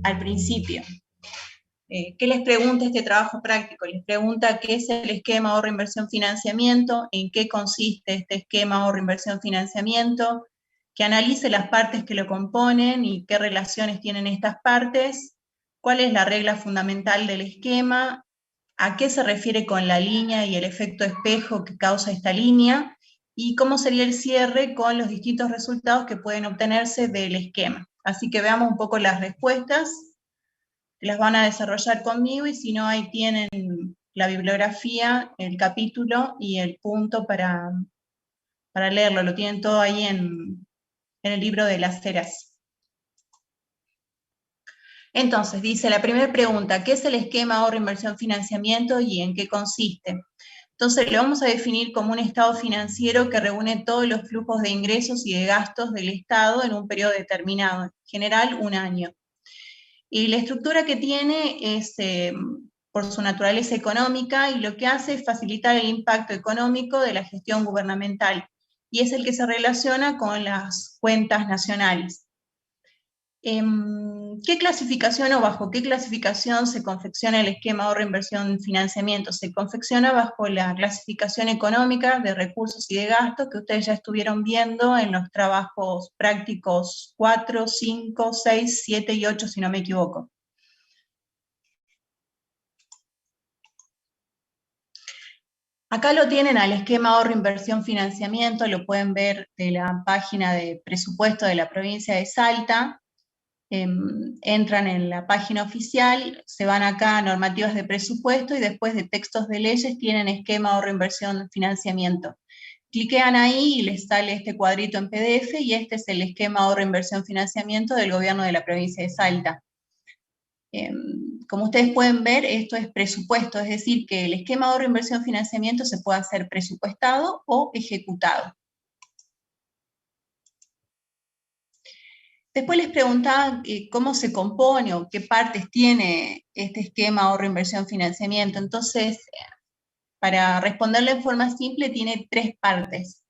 al principio. ¿Qué les pregunta este trabajo práctico? Les pregunta qué es el esquema ahorro, inversión, financiamiento, en qué consiste este esquema ahorro, inversión, financiamiento, que analice las partes que lo componen y qué relaciones tienen estas partes, cuál es la regla fundamental del esquema, a qué se refiere con la línea y el efecto espejo que causa esta línea, y cómo sería el cierre con los distintos resultados que pueden obtenerse del esquema. Así que veamos un poco las respuestas. Las van a desarrollar conmigo y si no, ahí tienen la bibliografía, el capítulo y el punto para leerlo. Lo tienen todo ahí en el libro de las eras. Entonces, dice la primera pregunta, ¿qué es el esquema ahorro, inversión, financiamiento y en qué consiste? Entonces, lo vamos a definir como un estado financiero que reúne todos los flujos de ingresos y de gastos del Estado en un periodo determinado, en general un año. Y la estructura que tiene es por su naturaleza económica, y lo que hace es facilitar el impacto económico de la gestión gubernamental, y es el que se relaciona con las cuentas nacionales. ¿Qué clasificación o bajo qué clasificación se confecciona el esquema ahorro, inversión, financiamiento? Se confecciona bajo la clasificación económica de recursos y de gastos que ustedes ya estuvieron viendo en los trabajos prácticos 4, 5, 6, 7 y 8, si no me equivoco. Acá lo tienen al esquema ahorro, inversión, financiamiento, lo pueden ver de la página de presupuesto de la provincia de Salta. Entran en la página oficial, se van acá a normativas de presupuesto y después de textos de leyes tienen esquema ahorro, inversión, financiamiento. Cliquean ahí y les sale este cuadrito en PDF y este es el esquema ahorro, inversión, financiamiento del gobierno de la provincia de Salta. Como ustedes pueden ver, esto es presupuesto, es decir, que el esquema ahorro, inversión, financiamiento se puede hacer presupuestado o ejecutado. Después les preguntaba cómo se compone o qué partes tiene este esquema ahorro, inversión, financiamiento. Entonces, para responderle en forma simple, tiene tres partes.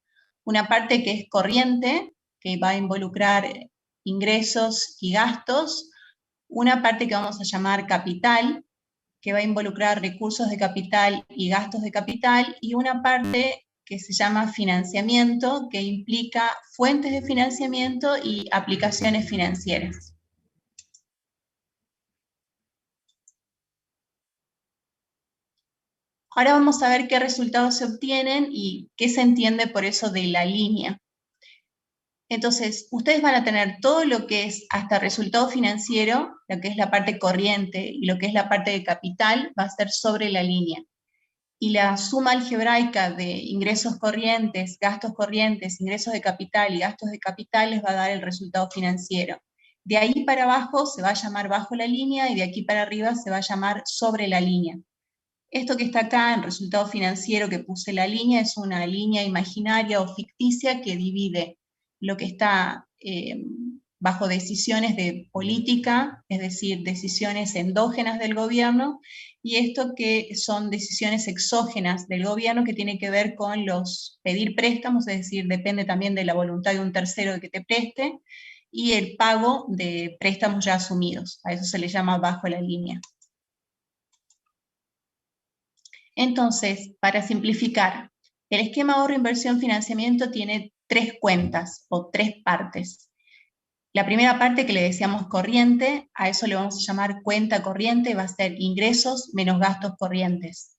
Una parte que es corriente, que va a involucrar ingresos y gastos. Una parte que vamos a llamar capital, que va a involucrar recursos de capital y gastos de capital. Y una parte que se llama financiamiento, que implica fuentes de financiamiento y aplicaciones financieras. Ahora vamos a ver qué resultados se obtienen y qué se entiende por eso de la línea. Entonces, ustedes van a tener todo lo que es hasta resultado financiero, lo que es la parte corriente y lo que es la parte de capital, va a ser sobre la línea. Y la suma algebraica de ingresos corrientes, gastos corrientes, ingresos de capital y gastos de capital les va a dar el resultado financiero. De ahí para abajo se va a llamar bajo la línea y de aquí para arriba se va a llamar sobre la línea. Esto que está acá en resultado financiero que puse la línea es una línea imaginaria o ficticia que divide lo que está bajo decisiones de política, es decir, decisiones endógenas del gobierno, y esto que son decisiones exógenas del gobierno que tiene que ver con los pedir préstamos, es decir, depende también de la voluntad de un tercero de que te preste, y el pago de préstamos ya asumidos. A eso se le llama bajo la línea. Entonces, para simplificar, el esquema ahorro, inversión, financiamiento tiene tres cuentas o tres partes. La primera parte que le decíamos corriente, a eso le vamos a llamar cuenta corriente, va a ser ingresos menos gastos corrientes.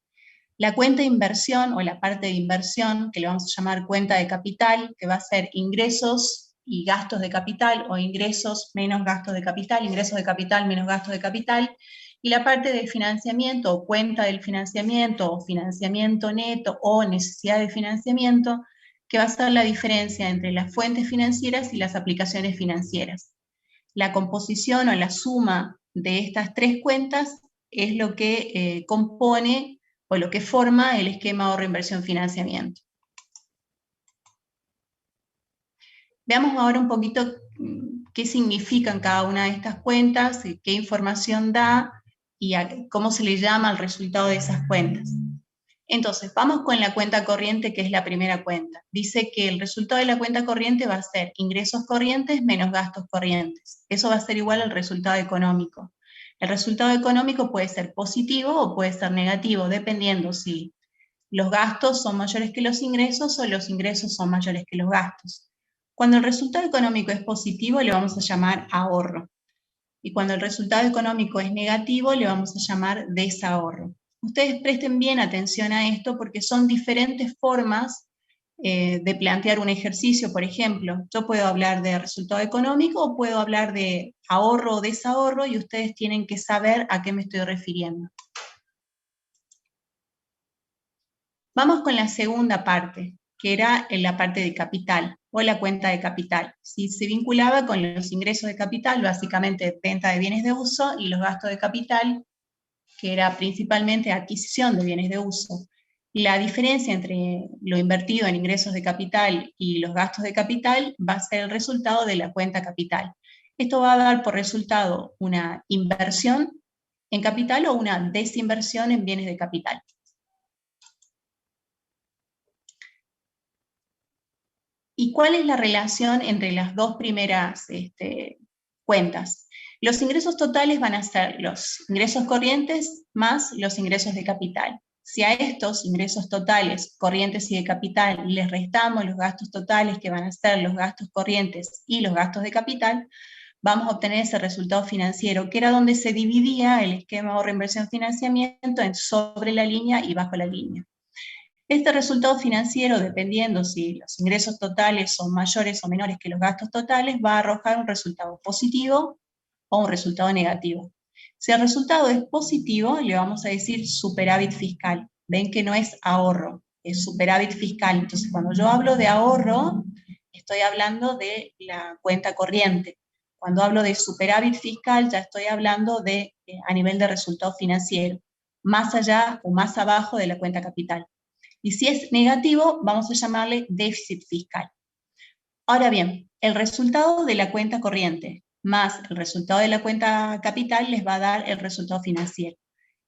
La cuenta de inversión o la parte de inversión, que le vamos a llamar cuenta de capital, que va a ser ingresos y gastos de capital, o ingresos menos gastos de capital, ingresos de capital menos gastos de capital. Y la parte de financiamiento o cuenta del financiamiento o financiamiento neto o necesidad de financiamiento, que va a ser la diferencia entre las fuentes financieras y las aplicaciones financieras. La composición o la suma de estas tres cuentas es lo que compone o lo que forma el esquema ahorro, inversión, financiamiento. Veamos ahora un poquito qué significan cada una de estas cuentas, qué información da y cómo se le llama al resultado de esas cuentas. Entonces, vamos con la cuenta corriente, que es la primera cuenta. Dice que el resultado de la cuenta corriente va a ser ingresos corrientes menos gastos corrientes. Eso va a ser igual al resultado económico. El resultado económico puede ser positivo o puede ser negativo, dependiendo si los gastos son mayores que los ingresos o los ingresos son mayores que los gastos. Cuando el resultado económico es positivo, le vamos a llamar ahorro. Y cuando el resultado económico es negativo, le vamos a llamar desahorro. Ustedes presten bien atención a esto porque son diferentes formas de plantear un ejercicio. Por ejemplo, yo puedo hablar de resultado económico o puedo hablar de ahorro o desahorro y ustedes tienen que saber a qué me estoy refiriendo. Vamos con la segunda parte, que era la parte de capital o la cuenta de capital. Si se vinculaba con los ingresos de capital, básicamente venta de bienes de uso, y los gastos de capital, que era principalmente adquisición de bienes de uso. La diferencia entre lo invertido en ingresos de capital y los gastos de capital va a ser el resultado de la cuenta capital. Esto va a dar por resultado una inversión en capital o una desinversión en bienes de capital. ¿Y cuál es la relación entre las dos primeras cuentas? Los ingresos totales van a ser los ingresos corrientes más los ingresos de capital. Si a estos ingresos totales, corrientes y de capital, les restamos los gastos totales, que van a ser los gastos corrientes y los gastos de capital, vamos a obtener ese resultado financiero, que era donde se dividía el esquema ahorro, inversión, financiamiento en sobre la línea y bajo la línea. Este resultado financiero, dependiendo si los ingresos totales son mayores o menores que los gastos totales, va a arrojar un resultado positivo o un resultado negativo. Si el resultado es positivo, le vamos a decir superávit fiscal. Ven que no es ahorro, es superávit fiscal. Entonces, cuando yo hablo de ahorro, estoy hablando de la cuenta corriente. Cuando hablo de superávit fiscal, ya estoy hablando de a nivel de resultado financiero, más allá o más abajo de la cuenta capital. Y si es negativo, vamos a llamarle déficit fiscal. Ahora bien, el resultado de la cuenta corriente más el resultado de la cuenta capital les va a dar el resultado financiero.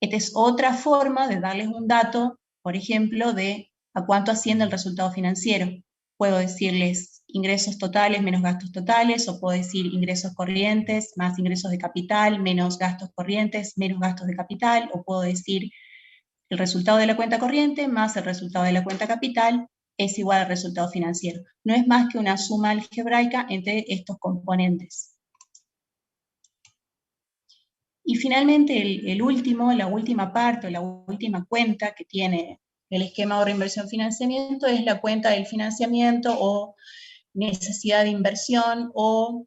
Esta es otra forma de darles un dato, por ejemplo, de a cuánto asciende el resultado financiero. Puedo decirles ingresos totales menos gastos totales, o puedo decir ingresos corrientes más ingresos de capital menos gastos corrientes menos gastos de capital, o puedo decir el resultado de la cuenta corriente más el resultado de la cuenta capital es igual al resultado financiero. No es más que una suma algebraica entre estos componentes. Y finalmente la última parte o la última cuenta que tiene el esquema ahorro, inversión, financiamiento es la cuenta del financiamiento o necesidad de inversión o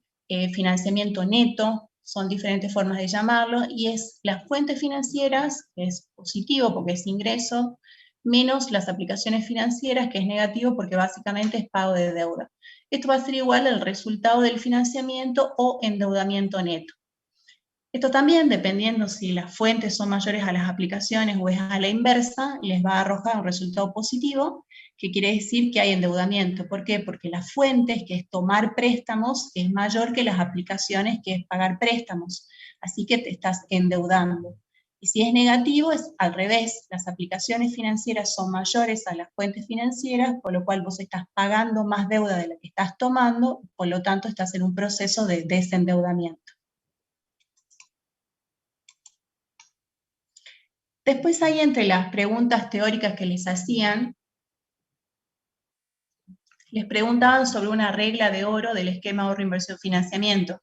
financiamiento neto. Son diferentes formas de llamarlo, y es las fuentes financieras, que es positivo porque es ingreso, menos las aplicaciones financieras, que es negativo porque básicamente es pago de deuda. Esto va a ser igual al resultado del financiamiento o endeudamiento neto. Esto también, dependiendo si las fuentes son mayores a las aplicaciones o es a la inversa, les va a arrojar un resultado positivo, que quiere decir que hay endeudamiento. ¿Por qué? Porque las fuentes, que es tomar préstamos, es mayor que las aplicaciones, que es pagar préstamos. Así que te estás endeudando. Y si es negativo, es al revés. Las aplicaciones financieras son mayores a las fuentes financieras, por lo cual vos estás pagando más deuda de la que estás tomando, por lo tanto estás en un proceso de desendeudamiento. Después hay, entre las preguntas teóricas que les hacían, les preguntaban sobre una regla de oro del esquema ahorro, inversión, financiamiento.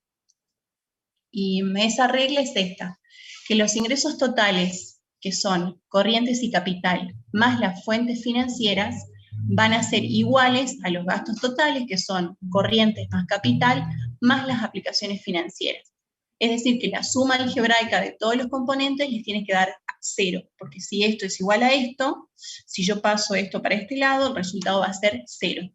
Y esa regla es esta, que los ingresos totales, que son corrientes y capital, más las fuentes financieras, van a ser iguales a los gastos totales, que son corrientes más capital, más las aplicaciones financieras. Es decir, que la suma algebraica de todos los componentes les tiene que dar 0, porque si esto es igual a esto, si yo paso esto para este lado, el resultado va a ser 0.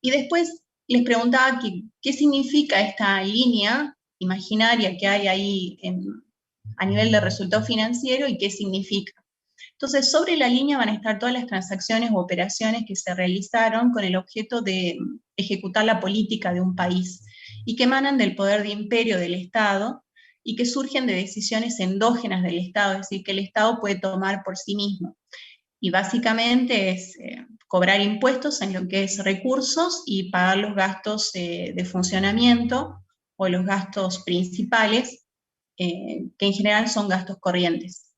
Y después les preguntaba qué significa esta línea imaginaria que hay ahí a nivel de resultado financiero y qué significa. Entonces, sobre la línea van a estar todas las transacciones o operaciones que se realizaron con el objeto de ejecutar la política de un país y que emanan del poder de imperio del Estado y que surgen de decisiones endógenas del Estado, es decir, que el Estado puede tomar por sí mismo. Y básicamente es cobrar impuestos en lo que es recursos y pagar los gastos de funcionamiento o los gastos principales, que en general son gastos corrientes.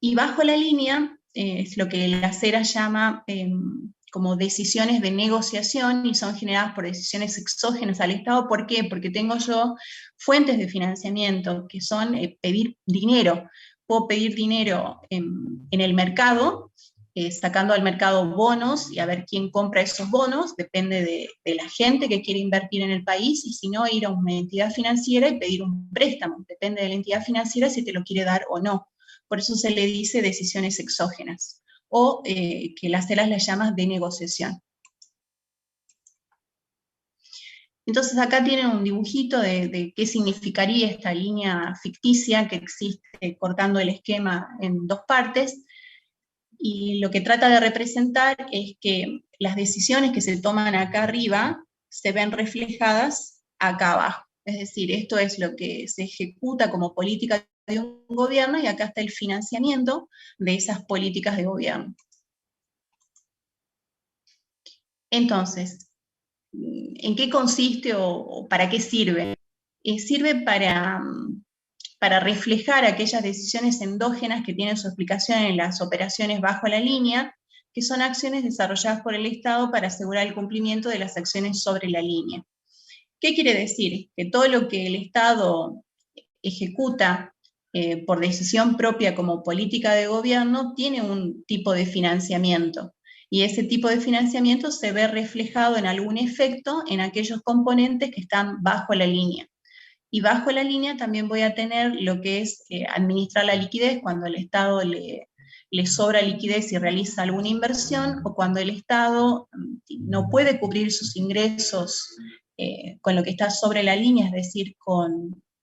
Y bajo la línea es lo que la CERA llama como decisiones de negociación y son generadas por decisiones exógenas al Estado. ¿Por qué? Porque tengo yo fuentes de financiamiento que son pedir dinero. Puedo pedir dinero en el mercado, sacando al mercado bonos y a ver quién compra esos bonos, depende de la gente que quiere invertir en el país, y si no, ir a una entidad financiera y pedir un préstamo, depende de la entidad financiera si te lo quiere dar o no. Por eso se le dice decisiones exógenas, o que las CERA las llama de negociación. Entonces acá tienen un dibujito de qué significaría esta línea ficticia que existe cortando el esquema en dos partes, y lo que trata de representar es que las decisiones que se toman acá arriba se ven reflejadas acá abajo. Es decir, esto es lo que se ejecuta como política de un gobierno y acá está el financiamiento de esas políticas de gobierno. Entonces, ¿en qué consiste o para qué sirve? Sirve para reflejar aquellas decisiones endógenas que tienen su explicación en las operaciones bajo la línea, que son acciones desarrolladas por el Estado para asegurar el cumplimiento de las acciones sobre la línea. ¿Qué quiere decir? Que todo lo que el Estado ejecuta por decisión propia como política de gobierno tiene un tipo de financiamiento, y ese tipo de financiamiento se ve reflejado en algún efecto en aquellos componentes que están bajo la línea. Y bajo la línea también voy a tener lo que es administrar la liquidez, cuando el Estado le sobra liquidez y realiza alguna inversión, o cuando el Estado no puede cubrir sus ingresos con lo que está sobre la línea, es decir,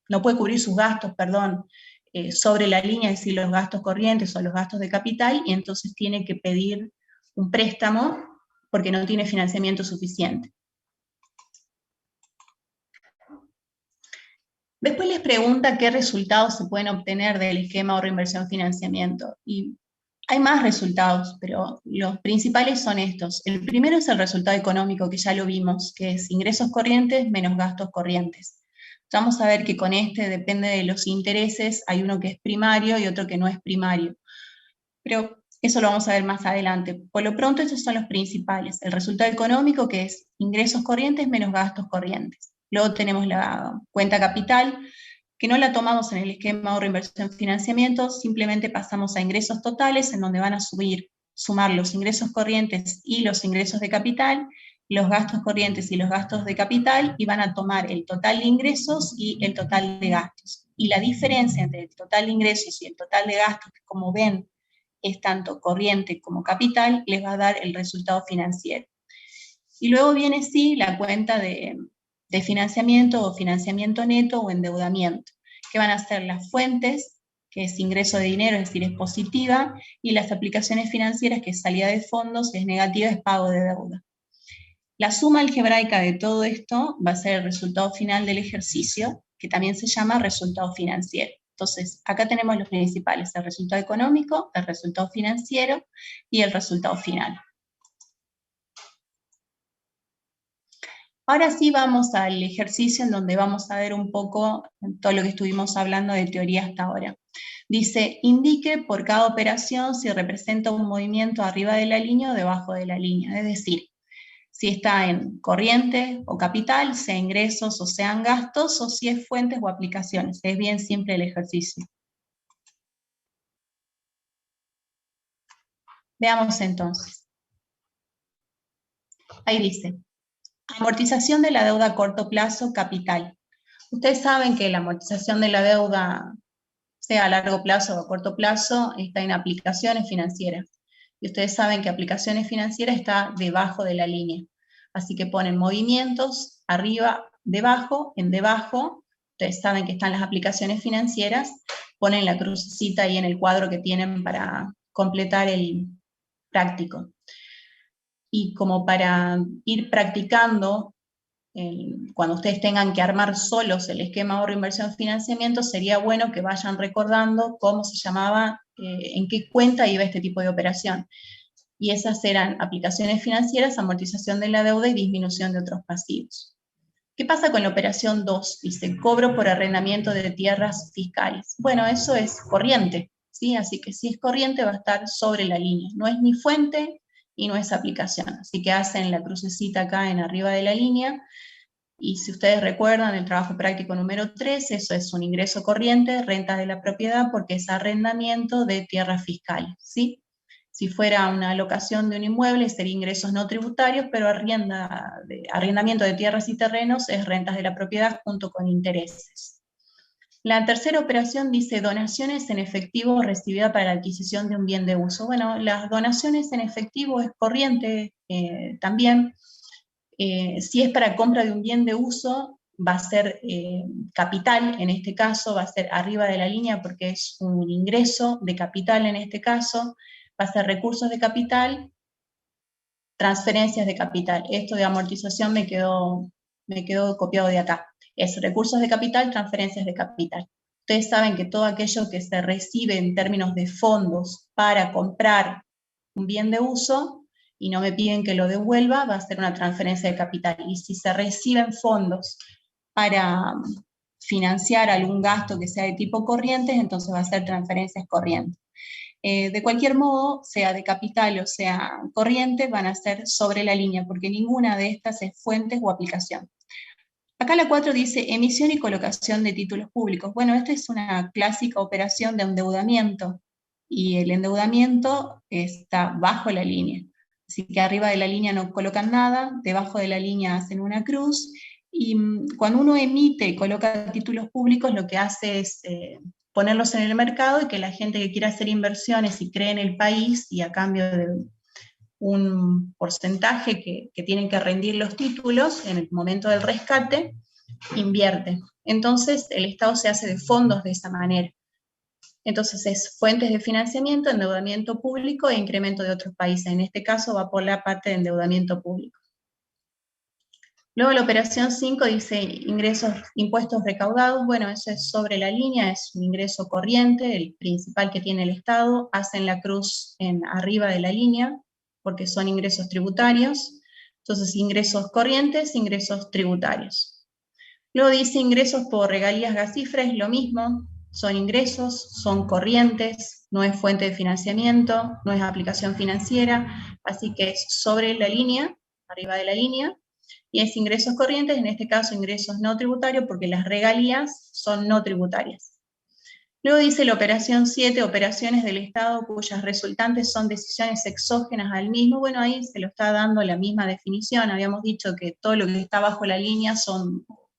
no puede cubrir sus gastos, perdón, sobre la línea, es decir, los gastos corrientes o los gastos de capital, y entonces tiene que pedir un préstamo porque no tiene financiamiento suficiente. Después les pregunta qué resultados se pueden obtener del esquema ahorro inversión financiamiento. Y hay más resultados, pero los principales son estos. El primero es el resultado económico, que ya lo vimos, que es ingresos corrientes menos gastos corrientes. Vamos a ver que con este, depende de los intereses, hay uno que es primario y otro que no es primario. Pero eso lo vamos a ver más adelante. Por lo pronto, estos son los principales. El resultado económico, que es ingresos corrientes menos gastos corrientes. Luego tenemos la cuenta capital, que no la tomamos en el esquema ahorro inversión financiamiento, simplemente pasamos a ingresos totales, en donde van a sumar los ingresos corrientes y los ingresos de capital, los gastos corrientes y los gastos de capital, y van a tomar el total de ingresos y el total de gastos. Y la diferencia entre el total de ingresos y el total de gastos, que como ven es tanto corriente como capital, les va a dar el resultado financiero. Y luego viene sí la cuenta de financiamiento o financiamiento neto o endeudamiento, que van a ser las fuentes, que es ingreso de dinero, es decir, es positiva, y las aplicaciones financieras, que es salida de fondos, es negativa, es pago de deuda. La suma algebraica de todo esto va a ser el resultado final del ejercicio, que también se llama resultado financiero. Entonces, acá tenemos los principales: el resultado económico, el resultado financiero y el resultado final. Ahora sí vamos al ejercicio en donde vamos a ver un poco todo lo que estuvimos hablando de teoría hasta ahora. Dice, indique por cada operación si representa un movimiento arriba de la línea o debajo de la línea, es decir, si está en corriente o capital, sea ingresos o sean gastos, o si es fuentes o aplicaciones. Es bien simple el ejercicio. Veamos entonces. Ahí dice, amortización de la deuda a corto plazo, capital. Ustedes saben que la amortización de la deuda, sea a largo plazo o a corto plazo, está en aplicaciones financieras. Y ustedes saben que aplicaciones financieras está debajo de la línea. Así que ponen movimientos, arriba, debajo, en debajo. Ustedes saben que están las aplicaciones financieras, ponen la crucecita ahí en el cuadro que tienen para completar el práctico. Y como para ir practicando cuando ustedes tengan que armar solos el esquema ahorro, inversión, financiamiento, sería bueno que vayan recordando cómo se llamaba, en qué cuenta iba este tipo de operación. Y esas eran aplicaciones financieras, amortización de la deuda y disminución de otros pasivos. ¿Qué pasa con la operación 2? Dice, cobro por arrendamiento de tierras fiscales. Bueno, eso es corriente, ¿sí? Así que si es corriente va a estar sobre la línea. No es ni fuente y no es aplicación. Así que hacen la crucecita acá en arriba de la línea. Y si ustedes recuerdan el trabajo práctico número 3, eso es un ingreso corriente, renta de la propiedad, porque es arrendamiento de tierras fiscales, ¿sí? Si fuera una alocación de un inmueble, sería ingresos no tributarios, pero arrendamiento de tierras y terrenos es rentas de la propiedad junto con intereses. La tercera operación dice donaciones en efectivo recibida para la adquisición de un bien de uso. Bueno, las donaciones en efectivo es corriente también. Si es para compra de un bien de uso, va a ser capital, en este caso, va a ser arriba de la línea porque es un ingreso de capital en este caso, va a ser recursos de capital, transferencias de capital. Esto de amortización me quedó copiado de acá. Es recursos de capital, transferencias de capital. Ustedes saben que todo aquello que se recibe en términos de fondos para comprar un bien de uso y no me piden que lo devuelva, va a ser una transferencia de capital. Y si se reciben fondos para financiar algún gasto que sea de tipo corriente, entonces va a ser transferencias corrientes. De cualquier modo, sea de capital o sea corriente, van a ser sobre la línea, porque ninguna de estas es fuentes o aplicación. Acá la 4 dice emisión y colocación de títulos públicos. Bueno, esta es una clásica operación de endeudamiento, y el endeudamiento está bajo la línea. Así que arriba de la línea no colocan nada, debajo de la línea hacen una cruz, y cuando uno emite y coloca títulos públicos, lo que hace es ponerlos en el mercado y que la gente que quiera hacer inversiones y cree en el país y a cambio de un porcentaje que tienen que rendir los títulos en el momento del rescate, invierte. Entonces el Estado se hace de fondos de esa manera. Entonces es fuentes de financiamiento, endeudamiento público e incremento de otros países. En este caso va por la parte de endeudamiento público. Luego la operación 5 dice ingresos, impuestos recaudados. Bueno, eso es sobre la línea, es un ingreso corriente, el principal que tiene el Estado. Hacen la cruz en arriba de la línea, porque son ingresos tributarios. Entonces, ingresos corrientes, ingresos tributarios. Luego dice ingresos por regalías gasíferas, lo mismo. Son ingresos, son corrientes, no es fuente de financiamiento, no es aplicación financiera, así que es sobre la línea, arriba de la línea. Y es ingresos corrientes, en este caso ingresos no tributarios, porque las regalías son no tributarias. Luego dice la operación 7, operaciones del Estado cuyas resultantes son decisiones exógenas al mismo. Bueno, ahí se lo está dando la misma definición. Habíamos dicho que todo lo que está bajo la línea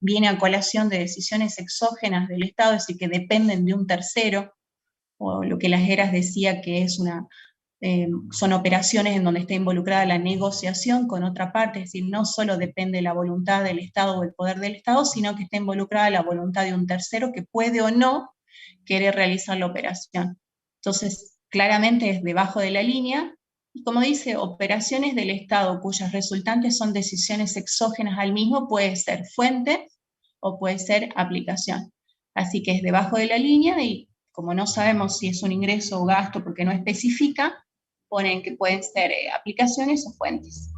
viene a colación de decisiones exógenas del Estado, es decir, que dependen de un tercero, o lo que Las Heras decía que es son operaciones en donde está involucrada la negociación con otra parte, es decir, no solo depende de la voluntad del Estado o el poder del Estado, sino que está involucrada la voluntad de un tercero que puede o no querer realizar la operación. Entonces, claramente es debajo de la línea, y como dice, operaciones del Estado cuyas resultantes son decisiones exógenas al mismo, puede ser fuente o puede ser aplicación. Así que es debajo de la línea, y como no sabemos si es un ingreso o gasto porque no especifica, ponen que pueden ser aplicaciones o fuentes.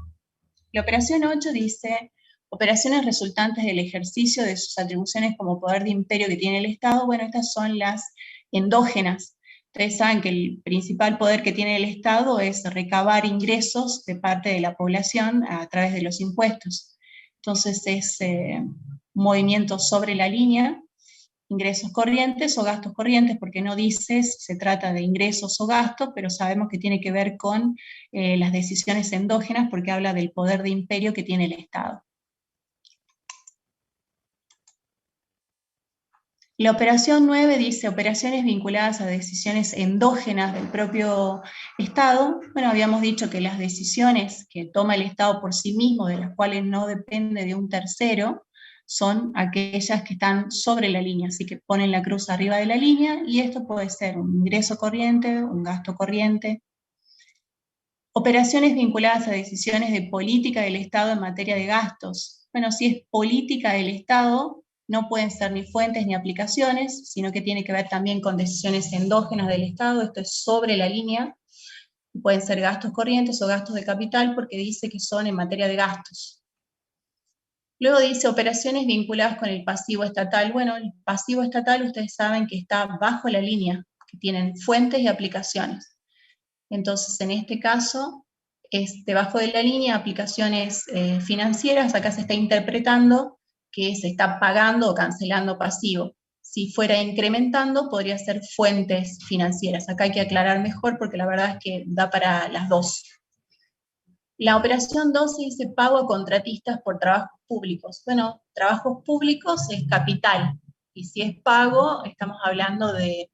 La operación 8 dice operaciones resultantes del ejercicio de sus atribuciones como poder de imperio que tiene el Estado. Bueno, estas son las endógenas. Ustedes saben que el principal poder que tiene el Estado es recabar ingresos de parte de la población a través de los impuestos. Entonces es un movimiento sobre la línea, ingresos corrientes o gastos corrientes, porque no dice si se trata de ingresos o gastos, pero sabemos que tiene que ver con las decisiones endógenas, porque habla del poder de imperio que tiene el Estado. La operación 9 dice operaciones vinculadas a decisiones endógenas del propio Estado. Bueno, habíamos dicho que las decisiones que toma el Estado por sí mismo, de las cuales no depende de un tercero, son aquellas que están sobre la línea, así que ponen la cruz arriba de la línea, y esto puede ser un ingreso corriente, un gasto corriente. Operaciones vinculadas a decisiones de política del Estado en materia de gastos. Bueno, si es política del Estado, no pueden ser ni fuentes ni aplicaciones, sino que tiene que ver también con decisiones endógenas del Estado, esto es sobre la línea, pueden ser gastos corrientes o gastos de capital porque dice que son en materia de gastos. Luego dice operaciones vinculadas con el pasivo estatal. Bueno, el pasivo estatal ustedes saben que está bajo la línea, que tienen fuentes y aplicaciones. Entonces, en este caso, es debajo de la línea aplicaciones financieras, acá se está interpretando que se está pagando o cancelando pasivo. Si fuera incrementando, podría ser fuentes financieras. Acá hay que aclarar mejor porque la verdad es que da para las dos. La operación 12 dice pago a contratistas por trabajos públicos. Bueno, trabajos públicos es capital, y si es pago, estamos hablando de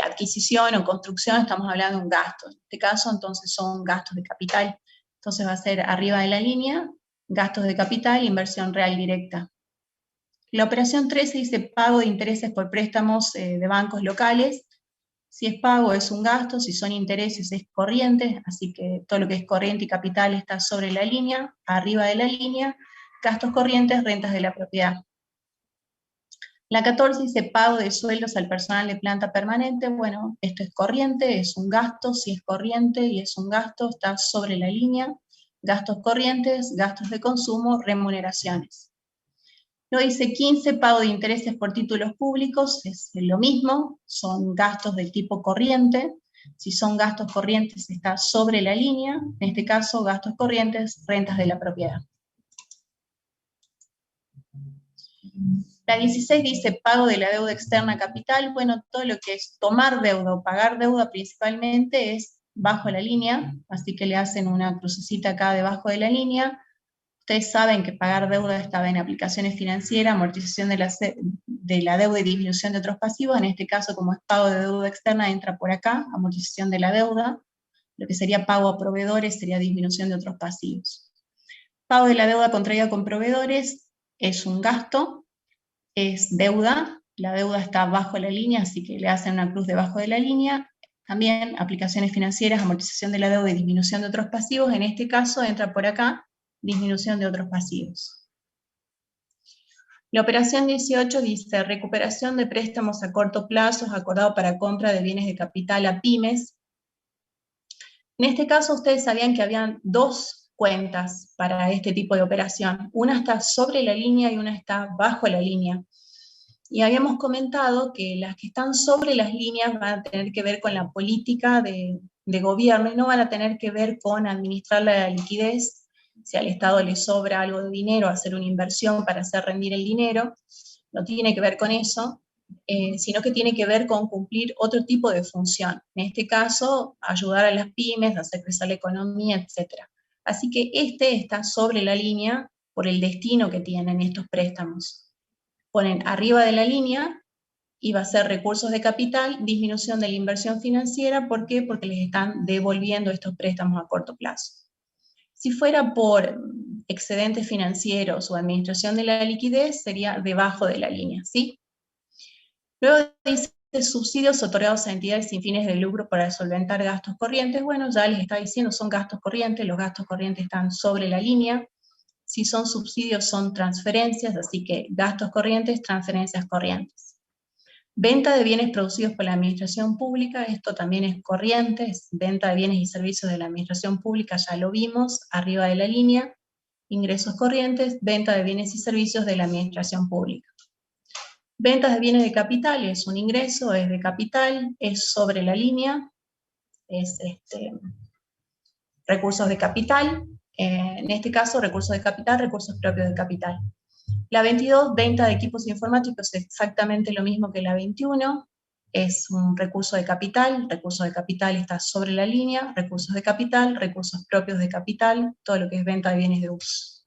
adquisición o construcción, estamos hablando de un gasto. En este caso, entonces, son gastos de capital. Entonces va a ser arriba de la línea, gastos de capital, inversión real directa. La operación 13 dice pago de intereses por préstamos de bancos locales. Si es pago es un gasto, si son intereses es corriente, así que todo lo que es corriente y capital está sobre la línea, arriba de la línea, gastos corrientes, rentas de la propiedad. La 14 dice pago de sueldos al personal de planta permanente. Bueno, esto es corriente, es un gasto, si es corriente y es un gasto, está sobre la línea. Gastos corrientes, gastos de consumo, remuneraciones. Luego dice 15, pago de intereses por títulos públicos, es lo mismo, son gastos del tipo corriente. Si son gastos corrientes está sobre la línea, en este caso gastos corrientes, rentas de la propiedad. La 16 dice pago de la deuda externa a capital. Bueno, todo lo que es tomar deuda o pagar deuda principalmente es bajo la línea, así que le hacen una crucecita acá debajo de la línea. Ustedes saben que pagar deuda estaba en aplicaciones financieras, amortización de la deuda y disminución de otros pasivos. En este caso, como es pago de deuda externa, entra por acá, amortización de la deuda. Lo que sería pago a proveedores sería disminución de otros pasivos. Pago de la deuda contraída con proveedores es un gasto, es deuda. La deuda está bajo la línea, así que le hacen una cruz debajo de la línea. También aplicaciones financieras, amortización de la deuda y disminución de otros pasivos. En este caso entra por acá, disminución de otros pasivos. La operación 18 dice recuperación de préstamos a corto plazo acordado para compra de bienes de capital a pymes. En este caso ustedes sabían que habían dos cuentas para este tipo de operación. Una está sobre la línea y una está bajo la línea. Y habíamos comentado que las que están sobre las líneas van a tener que ver con la política de gobierno y no van a tener que ver con administrar la liquidez. Si al Estado le sobra algo de dinero, hacer una inversión para hacer rendir el dinero, no tiene que ver con eso, sino que tiene que ver con cumplir otro tipo de función. En este caso, ayudar a las pymes, hacer crecer la economía, etc. Así que este está sobre la línea por el destino que tienen estos préstamos. Ponen arriba de la línea y va a ser recursos de capital, disminución de la inversión financiera. ¿Por qué? Porque les están devolviendo estos préstamos a corto plazo. Si fuera por excedentes financieros o administración de la liquidez, sería debajo de la línea, ¿sí? Luego dice subsidios otorgados a entidades sin fines de lucro para solventar gastos corrientes. Bueno, ya les está diciendo, son gastos corrientes, los gastos corrientes están sobre la línea. Si son subsidios, son transferencias, así que gastos corrientes, transferencias corrientes. Venta de bienes producidos por la administración pública, esto también es corriente, es venta de bienes y servicios de la administración pública, ya lo vimos, arriba de la línea. Ingresos corrientes, venta de bienes y servicios de la administración pública. Ventas de bienes de capital es un ingreso, es de capital, es sobre la línea, es recursos de capital, en este caso recursos de capital, recursos propios de capital. La 22, venta de equipos informáticos, es exactamente lo mismo que la 21, es un recurso de capital está sobre la línea, recursos de capital, recursos propios de capital, todo lo que es venta de bienes de uso.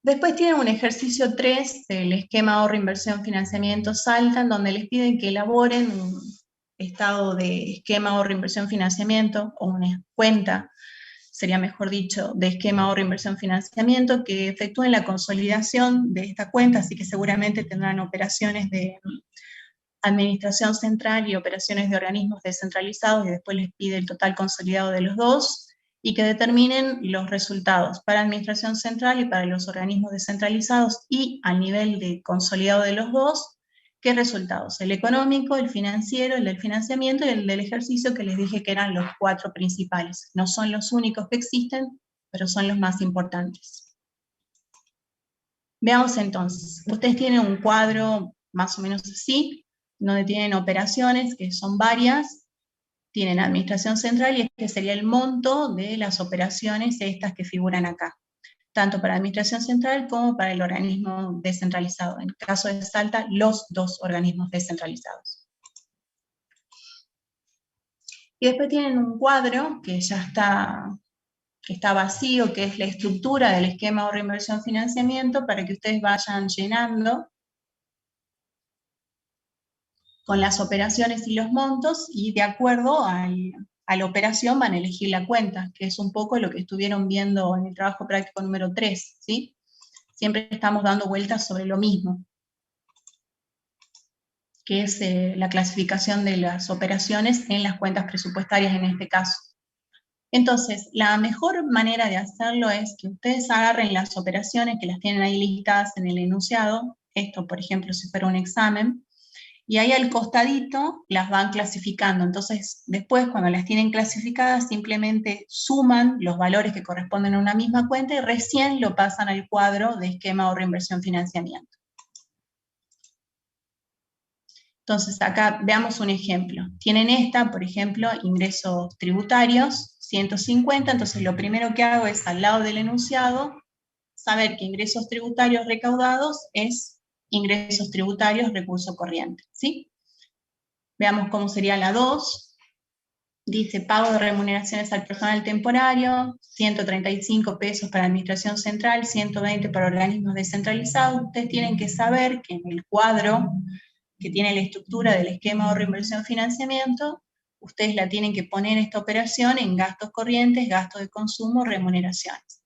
Después tienen un ejercicio 3 del esquema ahorro, inversión, financiamiento, Salta, en donde les piden que elaboren un estado de esquema ahorro, inversión, financiamiento, o una cuenta, sería mejor dicho, de esquema ahorro, inversión, financiamiento, que efectúen la consolidación de esta cuenta, así que seguramente tendrán operaciones de administración central y operaciones de organismos descentralizados, y después les pide el total consolidado de los dos, y que determinen los resultados para administración central y para los organismos descentralizados, y al nivel de consolidado de los dos, ¿qué resultados? El económico, el financiero, el del financiamiento y el del ejercicio, que les dije que eran los 4 principales. No son los únicos que existen, pero son los más importantes. Veamos entonces, ustedes tienen un cuadro más o menos así, donde tienen operaciones, que son varias, tienen administración central, y este sería el monto de las operaciones estas que figuran acá, tanto para administración central como para el organismo descentralizado. En el caso de Salta, los 2 organismos descentralizados. Y después tienen un cuadro que ya está vacío, que es la estructura del esquema ahorro, inversión, financiamiento, para que ustedes vayan llenando con las operaciones y los montos, y de acuerdo a la operación van a elegir la cuenta, que es un poco lo que estuvieron viendo en el trabajo práctico número 3, ¿sí? Siempre estamos dando vueltas sobre lo mismo, que es la clasificación de las operaciones en las cuentas presupuestarias en este caso. Entonces, la mejor manera de hacerlo es que ustedes agarren las operaciones que las tienen ahí listadas en el enunciado, esto por ejemplo si fuera un examen, y ahí al costadito las van clasificando. Entonces, después cuando las tienen clasificadas, simplemente suman los valores que corresponden a una misma cuenta y recién lo pasan al cuadro de esquema ahorro, inversión, financiamiento. Entonces, acá veamos un ejemplo. Tienen esta, por ejemplo, ingresos tributarios, 150, entonces lo primero que hago es, al lado del enunciado, saber que ingresos tributarios recaudados es ingresos tributarios, recurso corriente, ¿sí? Veamos cómo sería la 2. Dice pago de remuneraciones al personal temporario, 135 pesos para administración central, 120 para organismos descentralizados. Ustedes tienen que saber que en el cuadro que tiene la estructura del esquema ahorro, inversión, financiamiento, ustedes la tienen que poner esta operación en gastos corrientes, gastos de consumo, remuneraciones.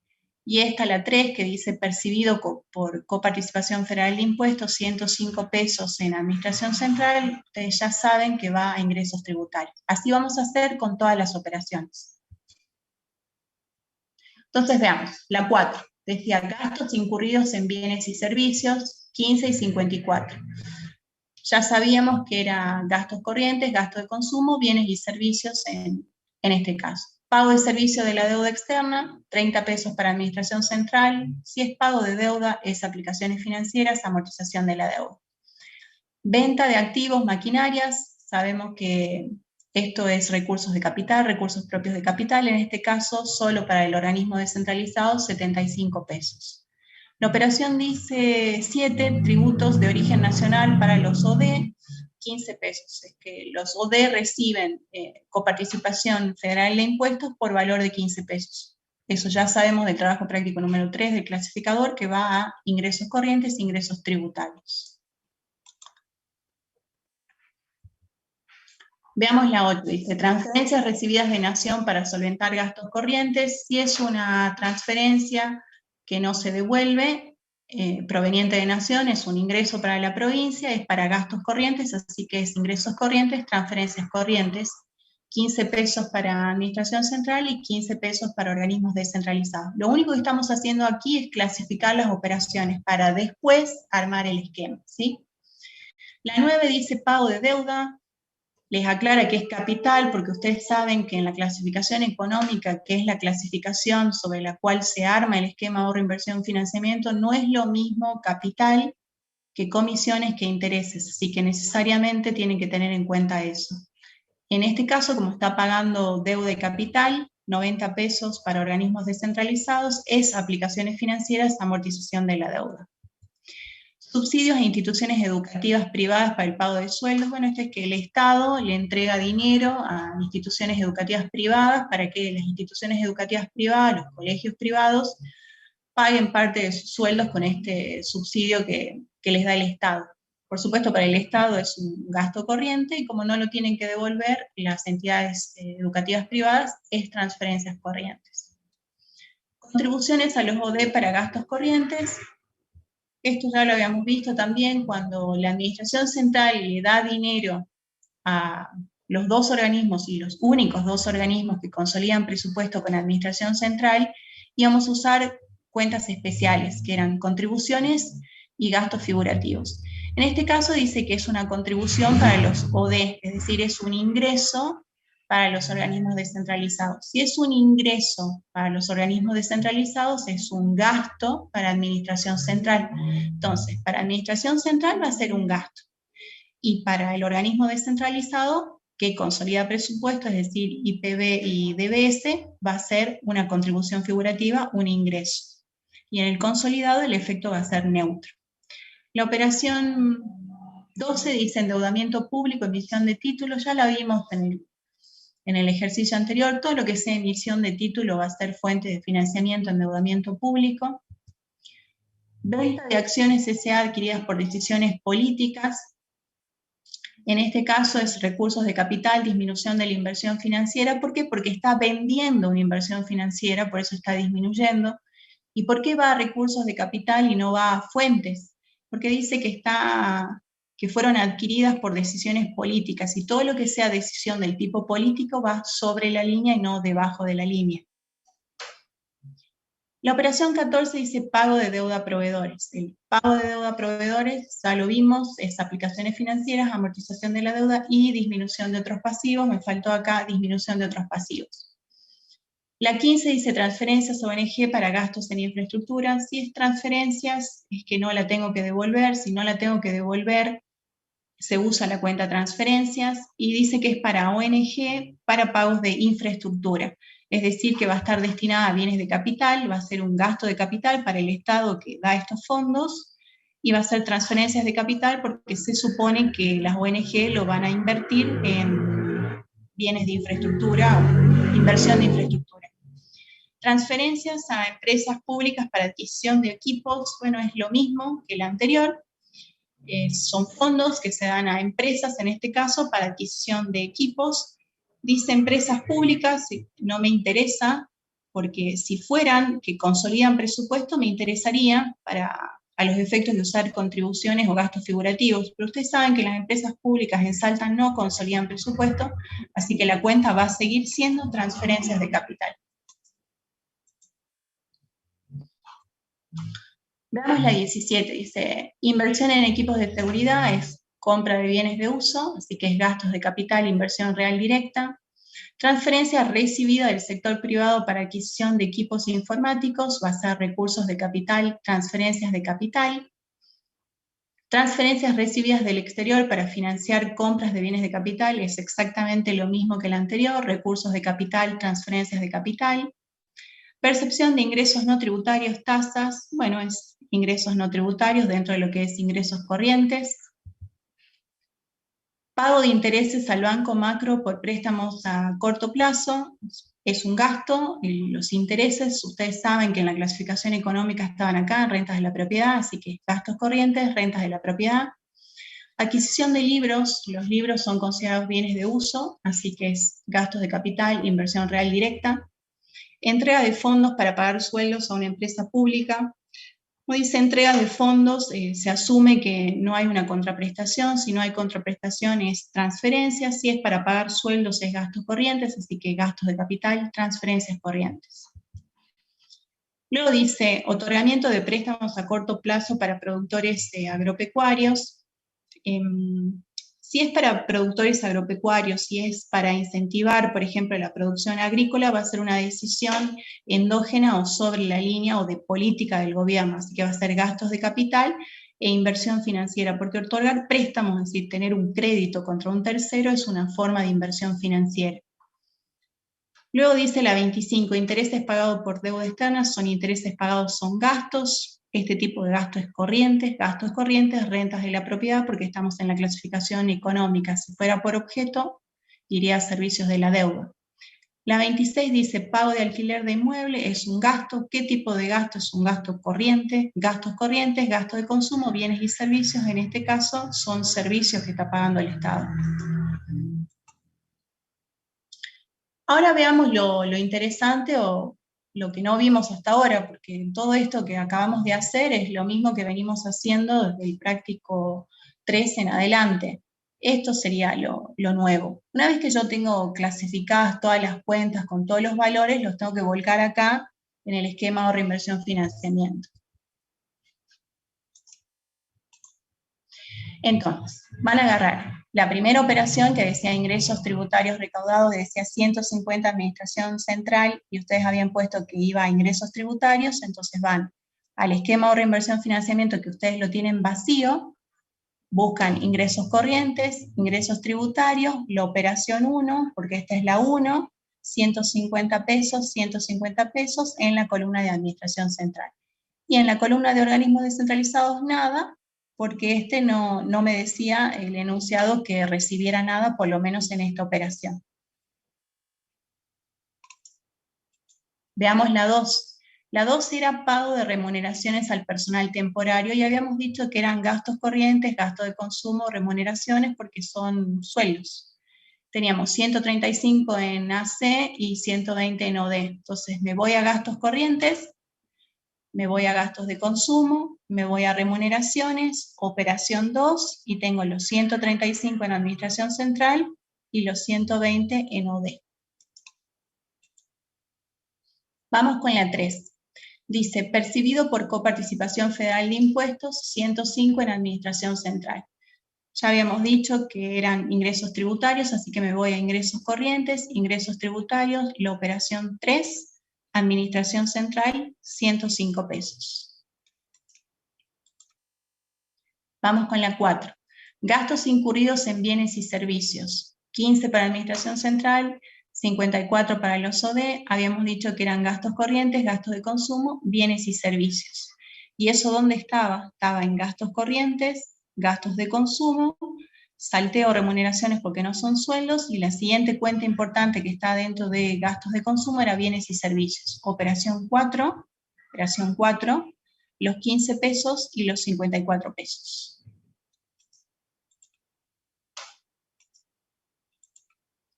Y esta, la 3, que dice percibido por coparticipación federal de impuestos, 105 pesos en administración central, ustedes ya saben que va a ingresos tributarios. Así vamos a hacer con todas las operaciones. Entonces veamos, la 4, decía gastos incurridos en bienes y servicios, 15 y 54. Ya sabíamos que eran gastos corrientes, gastos de consumo, bienes y servicios en este caso. Pago de servicio de la deuda externa, 30 pesos para administración central. Si es pago de deuda, es aplicaciones financieras, amortización de la deuda. Venta de activos, maquinarias, sabemos que esto es recursos de capital, recursos propios de capital, en este caso solo para el organismo descentralizado, 75 pesos. La operación dice 7 tributos de origen nacional para los OD, 15 pesos. Es que los OD reciben coparticipación federal de impuestos por valor de 15 pesos. Eso ya sabemos del trabajo práctico número 3 del clasificador, que va a ingresos corrientes e ingresos tributarios. Veamos la 8, dice transferencias recibidas de Nación para solventar gastos corrientes. Si es una transferencia que no se devuelve, proveniente de Nación, es un ingreso para la provincia, es para gastos corrientes, así que es ingresos corrientes, transferencias corrientes, 15 pesos para administración central y 15 pesos para organismos descentralizados. Lo único que estamos haciendo aquí es clasificar las operaciones para después armar el esquema, ¿sí? La 9 dice pago de deuda. Les aclara que es capital, porque ustedes saben que en la clasificación económica, que es la clasificación sobre la cual se arma el esquema ahorro, inversión, financiamiento, no es lo mismo capital que comisiones que intereses, así que necesariamente tienen que tener en cuenta eso. En este caso, como está pagando deuda y capital, 90 pesos para organismos descentralizados, es aplicaciones financieras, amortización de la deuda. Subsidios a instituciones educativas privadas para el pago de sueldos. Bueno, esto es que el Estado le entrega dinero a instituciones educativas privadas para que las instituciones educativas privadas, los colegios privados, paguen parte de sus sueldos con este subsidio que les da el Estado. Por supuesto, para el Estado es un gasto corriente y como no lo tienen que devolver las entidades educativas privadas, es transferencias corrientes. Contribuciones a los OD para gastos corrientes. Esto ya lo habíamos visto también cuando la Administración Central le da dinero a los dos organismos y los únicos dos organismos que consolidan presupuesto con la Administración Central, íbamos a usar cuentas especiales, que eran contribuciones y gastos figurativos. En este caso dice que es una contribución para los OD, es decir, es un ingreso para los organismos descentralizados. Si es un ingreso para los organismos descentralizados, es un gasto para Administración Central. Entonces, para Administración Central va a ser un gasto. Y para el organismo descentralizado, que consolida presupuesto, es decir, IPB y DBS, va a ser una contribución figurativa, un ingreso. Y en el consolidado el efecto va a ser neutro. La operación 12 dice endeudamiento público, emisión de títulos, ya la vimos en el ejercicio anterior, todo lo que sea emisión de título va a ser fuente de financiamiento, endeudamiento público. Venta de acciones S.A. adquiridas por decisiones políticas. En este caso es recursos de capital, disminución de la inversión financiera. ¿Por qué? Porque está vendiendo una inversión financiera, por eso está disminuyendo. ¿Y por qué va a recursos de capital y no va a fuentes? Porque dice que fueron adquiridas por decisiones políticas, y todo lo que sea decisión del tipo político va sobre la línea y no debajo de la línea. La operación 14 dice pago de deuda a proveedores. El pago de deuda a proveedores, ya lo vimos, es aplicaciones financieras, amortización de la deuda y disminución de otros pasivos. Me faltó acá disminución de otros pasivos. La 15 dice transferencias a ONG para gastos en infraestructura. Si es transferencias, es que no la tengo que devolver. Si no la tengo que devolver, se usa la cuenta transferencias, y dice que es para ONG para pagos de infraestructura. Es decir, que va a estar destinada a bienes de capital, va a ser un gasto de capital para el Estado que da estos fondos, y va a ser transferencias de capital porque se supone que las ONG lo van a invertir en bienes de infraestructura o inversión de infraestructura. Transferencias a empresas públicas para adquisición de equipos, bueno, es lo mismo que la anterior. Son fondos que se dan a empresas, en este caso, para adquisición de equipos. Dice empresas públicas, no me interesa, porque si fueran que consolidan presupuesto, me interesaría a los efectos de usar contribuciones o gastos figurativos, pero ustedes saben que las empresas públicas en Salta no consolidan presupuesto, así que la cuenta va a seguir siendo transferencias de capital. Veamos la 17, dice, inversión en equipos de seguridad es compra de bienes de uso, así que es gastos de capital, inversión real directa. Transferencia recibida del sector privado para adquisición de equipos informáticos, va a ser recursos de capital, transferencias de capital. Transferencias recibidas del exterior para financiar compras de bienes de capital, es exactamente lo mismo que el anterior, recursos de capital, transferencias de capital. Percepción de ingresos no tributarios, tasas, bueno, es ingresos no tributarios dentro de lo que es ingresos corrientes. Pago de intereses al banco macro por préstamos a corto plazo, es un gasto. Los intereses, ustedes saben que en la clasificación económica estaban acá, rentas de la propiedad, así que gastos corrientes, rentas de la propiedad. Adquisición de libros, los libros son considerados bienes de uso, así que es gastos de capital, inversión real directa. Entrega de fondos para pagar sueldos a una empresa pública. Como dice entrega de fondos, se asume que no hay una contraprestación. Si no hay contraprestación es transferencia. Si es para pagar sueldos es gastos corrientes, así que gastos de capital, transferencias corrientes. Luego dice otorgamiento de préstamos a corto plazo para productores agropecuarios. Si es para productores agropecuarios, si es para incentivar, por ejemplo, la producción agrícola, va a ser una decisión endógena o sobre la línea o de política del gobierno, así que va a ser gastos de capital e inversión financiera, porque otorgar préstamos, es decir, tener un crédito contra un tercero, es una forma de inversión financiera. Luego dice la 25, intereses pagados por deuda externa, son intereses pagados, son gastos. Este tipo de gastos corrientes, rentas de la propiedad, porque estamos en la clasificación económica. Si fuera por objeto, iría a servicios de la deuda. La 26 dice pago de alquiler de inmueble, es un gasto. ¿Qué tipo de gasto? Es un gasto corriente. Gastos corrientes, gasto de consumo, bienes y servicios. En este caso son servicios que está pagando el Estado. Ahora veamos lo interesante o lo que no vimos hasta ahora, porque todo esto que acabamos de hacer es lo mismo que venimos haciendo desde el práctico 3 en adelante. Esto sería lo nuevo. Una vez que yo tengo clasificadas todas las cuentas con todos los valores, los tengo que volcar acá en el esquema ahorro, inversión, financiamiento. Entonces, van a agarrar la primera operación que decía ingresos tributarios recaudados, decía 150 administración central, y ustedes habían puesto que iba a ingresos tributarios, entonces van al esquema ahorro, inversión, financiamiento, que ustedes lo tienen vacío, buscan ingresos corrientes, ingresos tributarios, la operación 1, porque esta es la 1, 150 pesos en la columna de administración central. Y en la columna de organismos descentralizados nada, porque este no me decía el enunciado que recibiera nada, por lo menos en esta operación. Veamos la 2. La 2 era pago de remuneraciones al personal temporario, y habíamos dicho que eran gastos corrientes, gasto de consumo, remuneraciones, porque son sueldos. Teníamos 135 en AC y 120 en OD. Entonces me voy a gastos corrientes, me voy a gastos de consumo, me voy a remuneraciones, operación 2, y tengo los 135 en administración central y los 120 en OD. Vamos con la 3. Dice, percibido por coparticipación federal de impuestos, 105 en administración central. Ya habíamos dicho que eran ingresos tributarios, así que me voy a ingresos corrientes, ingresos tributarios, la operación 3, administración central, 105 pesos. Vamos con la 4. Gastos incurridos en bienes y servicios. 15 para administración central, 54 para los OD. Habíamos dicho que eran gastos corrientes, gastos de consumo, bienes y servicios. ¿Y eso dónde estaba? Estaba en gastos corrientes, gastos de consumo, salteo remuneraciones porque no son sueldos, y la siguiente cuenta importante que está dentro de gastos de consumo era bienes y servicios. Operación 4, los 15 pesos y los 54 pesos.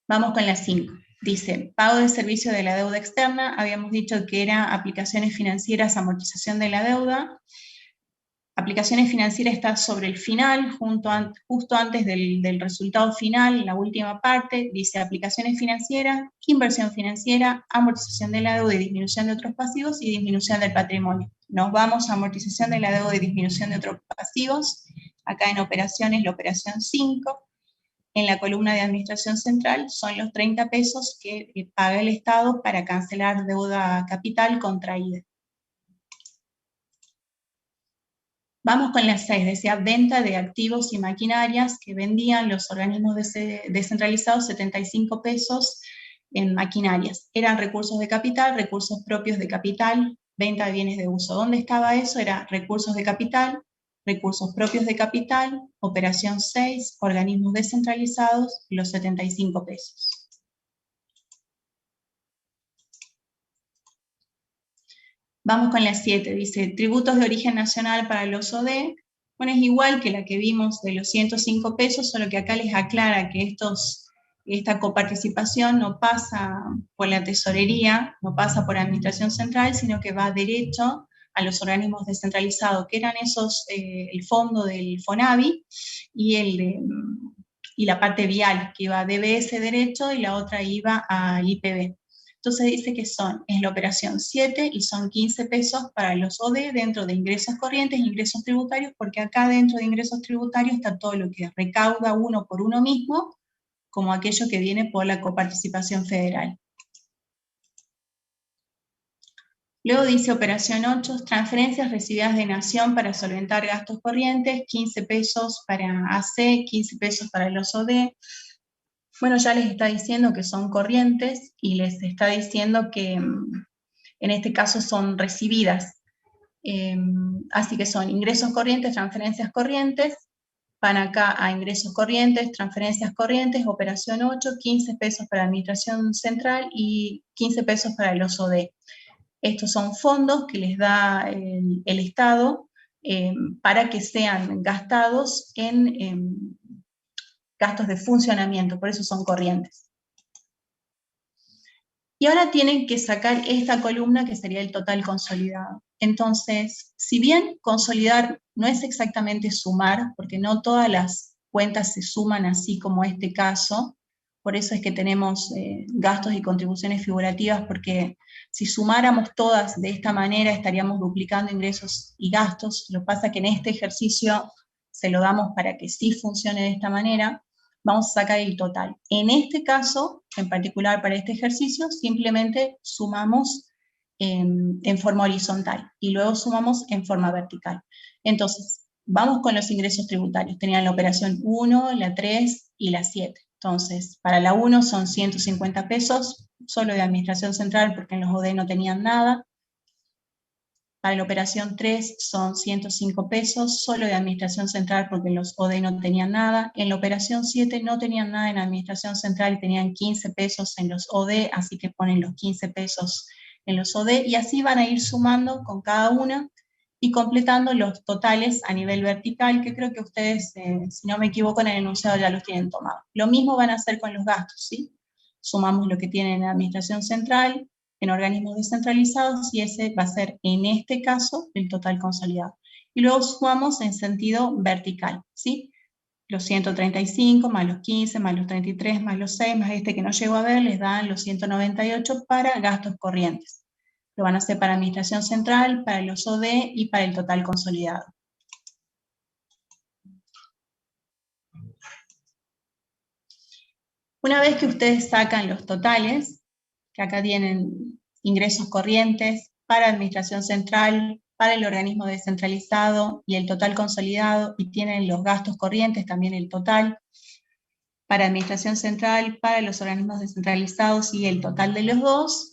Vamos con la 5. Dice, pago de servicio de la deuda externa. Habíamos dicho que era aplicaciones financieras, amortización de la deuda. Aplicaciones financieras está sobre el final, justo antes del resultado final, la última parte. Dice aplicaciones financieras, inversión financiera, amortización de la deuda y disminución de otros pasivos, y disminución del patrimonio. Nos vamos a amortización de la deuda y disminución de otros pasivos. Acá en operaciones, la operación 5. En la columna de administración central son los 30 pesos que paga el Estado para cancelar deuda capital contraída. Vamos con la 6, decía venta de activos y maquinarias, que vendían los organismos descentralizados 75 pesos en maquinarias. Eran recursos de capital, recursos propios de capital, venta de bienes de uso. ¿Dónde estaba eso? Era recursos de capital, recursos propios de capital, operación 6, organismos descentralizados, los 75 pesos. Vamos con la 7, dice, tributos de origen nacional para los OD. Bueno, es igual que la que vimos de los 105 pesos, solo que acá les aclara que esta coparticipación no pasa por la tesorería, no pasa por administración central, sino que va derecho a los organismos descentralizados, que eran esos, el fondo del FONAVI y la parte vial, que iba a DBS derecho y la otra iba al IPB. Entonces dice que es la operación 7 y son 15 pesos para los OD dentro de ingresos corrientes e ingresos tributarios, porque acá dentro de ingresos tributarios está todo lo que recauda uno por uno mismo, como aquello que viene por la coparticipación federal. Luego dice operación 8, transferencias recibidas de Nación para solventar gastos corrientes, 15 pesos para AC, 15 pesos para los OD. Bueno, ya les está diciendo que son corrientes y les está diciendo que en este caso son recibidas. Así que son ingresos corrientes, transferencias corrientes, van acá a ingresos corrientes, transferencias corrientes, operación 8, 15 pesos para administración central y 15 pesos para los OD. Estos son fondos que les da el Estado para que sean gastados en gastos de funcionamiento, por eso son corrientes. Y ahora tienen que sacar esta columna que sería el total consolidado. Entonces, si bien consolidar no es exactamente sumar, porque no todas las cuentas se suman así como este caso, por eso es que tenemos gastos y contribuciones figurativas, porque si sumáramos todas de esta manera estaríamos duplicando ingresos y gastos. Lo que pasa es que en este ejercicio se lo damos para que sí funcione de esta manera. Vamos a sacar el total. En este caso, en particular para este ejercicio, simplemente sumamos en forma horizontal y luego sumamos en forma vertical. Entonces, vamos con los ingresos tributarios. Tenían la operación 1, la 3 y la 7. Entonces, para la 1 son 150 pesos, solo de administración central porque en los OD no tenían nada. Para la operación 3 son 105 pesos, solo de administración central porque en los OD no tenían nada. En la operación 7 no tenían nada en administración central y tenían 15 pesos en los OD, así que ponen los 15 pesos en los OD y así van a ir sumando con cada una y completando los totales a nivel vertical, que creo que ustedes, si no me equivoco, en el enunciado ya los tienen tomados. Lo mismo van a hacer con los gastos, ¿sí? Sumamos lo que tienen en administración central, en organismos descentralizados, y ese va a ser, en este caso, el total consolidado. Y luego sumamos en sentido vertical, ¿sí? Los 135 más los 15 más los 33 más los 6 más este que no llego a ver, les dan los 198 para gastos corrientes. Lo van a hacer para administración central, para los OD y para el total consolidado. Una vez que ustedes sacan los totales, que acá tienen ingresos corrientes para administración central, para el organismo descentralizado y el total consolidado, y tienen los gastos corrientes, también el total, para administración central, para los organismos descentralizados y el total de los dos.